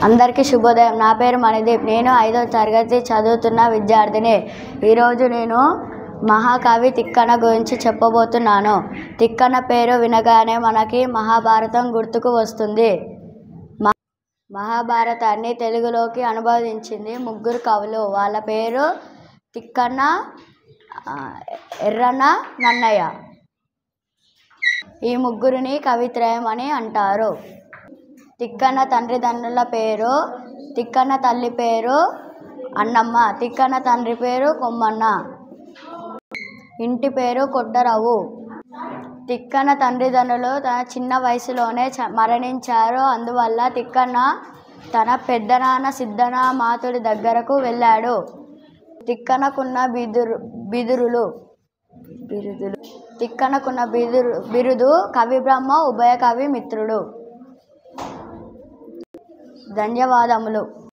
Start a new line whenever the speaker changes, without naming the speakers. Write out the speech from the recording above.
అందరికీ శుభోదయం. నా పేరు మణిదీప్. నేను 5వ తరగతి చదువుతున్న విద్యార్థిని. ఈరోజు నేను మహాకవి తిక్కన గురించి చెప్పబోతున్నాను. తిక్కన పేరు వినగానే మనకి మహాభారతం గుర్తుకు వస్తుంది. మహాభారతాన్ని తెలుగులోకి అనువదించింది 3 కవులు. వాళ్ళ పేరు తిక్కన, ఎర్రన, నన్నయ్య. ఈ ముగ్గురిని కవిత్రయం అని అంటారు. తిక్కన తండ్రిదండ్రుల పేరు తిక్కన, తల్లి పేరు అన్నమ్మ, తిక్కన తండ్రి పేరు కొమ్మన్న, ఇంటి పేరు కొట్టరావు. తిక్కన తండ్రిదండ్రులు తన చిన్న వయసులోనే మరణించారు. అందువల్ల తిక్కన తన పెద్దనాన్న సిద్ధనామాతుడి దగ్గరకు వెళ్ళాడు. తిక్కనకున్న తిక్కనకున్న బిరుదు కవిబ్రహ్మ, ఉభయ కవి మిత్రుడు. ధన్యవాదములు.